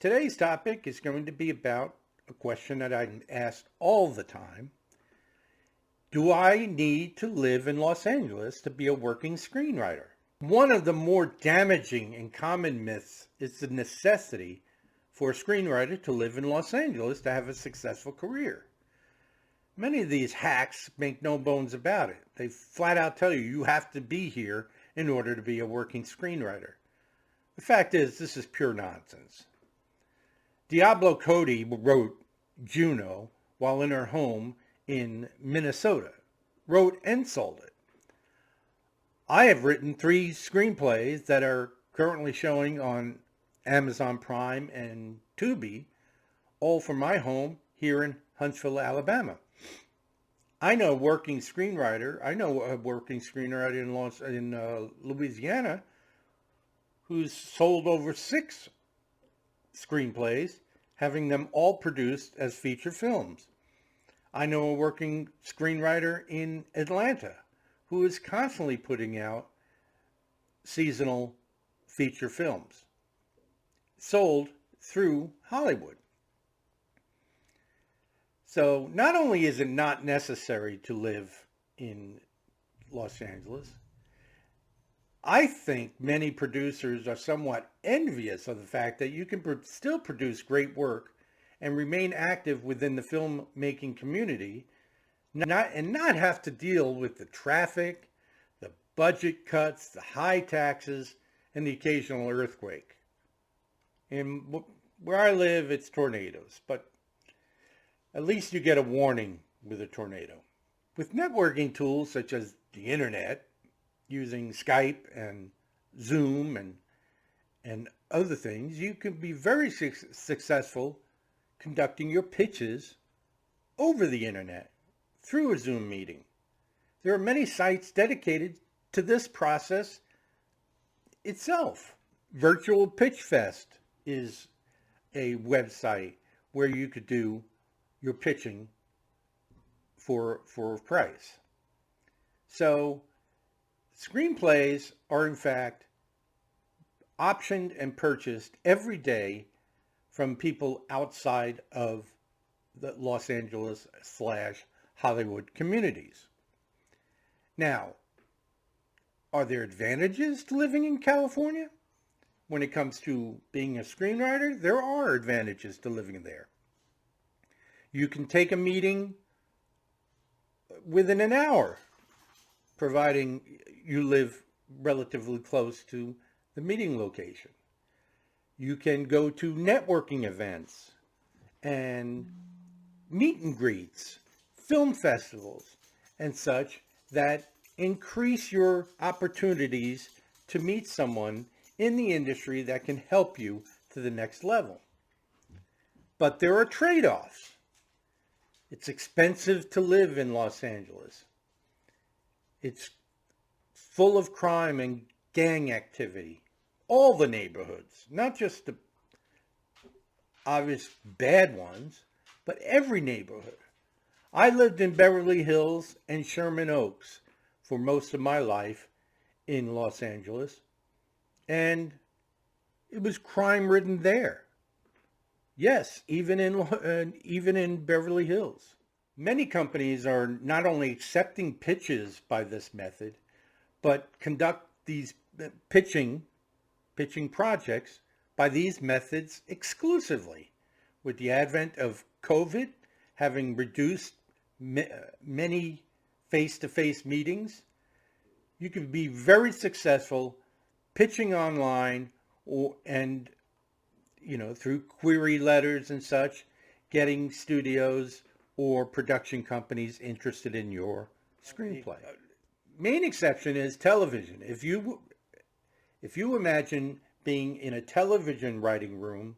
Today's topic is going to be about a question that I'm asked all the time. Do I need to live in Los Angeles to be a working screenwriter? One of the more damaging and common myths is the necessity for a screenwriter to live in Los Angeles to have a successful career. Many of these hacks make no bones about it. They flat out tell you have to be here in order to be a working screenwriter. The fact is, this is pure nonsense. Diablo Cody wrote Juno while in her home in Minnesota, wrote and sold it. I have written 3 screenplays that are currently showing on Amazon Prime and Tubi, all from my home here in Huntsville, Alabama. I know a working screenwriter in Louisiana who's sold over 6 screenplays, having them all produced as feature films. I know a working screenwriter in Atlanta who is constantly putting out seasonal feature films sold through Hollywood. So not only is it not necessary to live in Los Angeles, I think many producers are somewhat envious of the fact that you can still produce great work and remain active within the filmmaking community and not have to deal with the traffic, the budget cuts, the high taxes, and the occasional earthquake. And where I live, it's tornadoes, but at least you get a warning with a tornado. With networking tools such as the internet, using Skype and Zoom and other things, you can be very successful conducting your pitches over the internet through a Zoom meeting. There are many sites dedicated to this process itself. Virtual Pitch Fest is a website where you could do your pitching for a price. So screenplays are in fact optioned and purchased every day from people outside of the Los Angeles / Hollywood communities. Now, are there advantages to living in California? When it comes to being a screenwriter, there are advantages to living there. You can take a meeting within an hour, providing you live relatively close to the meeting location. You can go to networking events and meet and greets, film festivals, and such that increase your opportunities to meet someone in the industry that can help you to the next level. But there are trade-offs. It's expensive to live in Los Angeles. It's full of crime and gang activity. All the neighborhoods, not just the obvious bad ones, but every neighborhood. I lived in Beverly Hills and Sherman Oaks for most of my life in Los Angeles, and it was crime-ridden there. Yes, even in Beverly Hills. Many companies are not only accepting pitches by this method, but conduct these pitching projects by these methods exclusively. With the advent of COVID having reduced many face-to-face meetings, you can be very successful pitching online and through query letters and such, getting studios or production companies interested in your screenplay. Main exception is television. If you imagine being in a television writing room,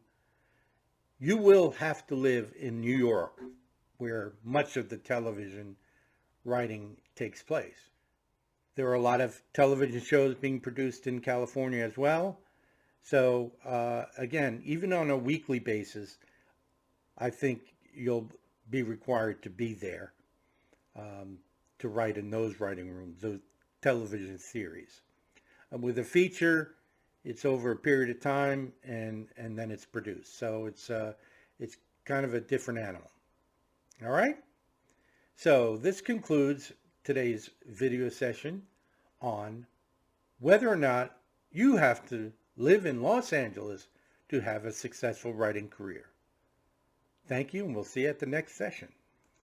you will have to live in New York, where much of the television writing takes place. There are a lot of television shows being produced in California as well. So again, even on a weekly basis, I think you'll be required to be there to write in those writing rooms, those television series. With a feature, It's over a period of time, and then it's produced. So it's kind of a different animal. All right. So this concludes today's video session on whether or not you have to live in Los Angeles to have a successful writing career. Thank you, and we'll see you at the next session.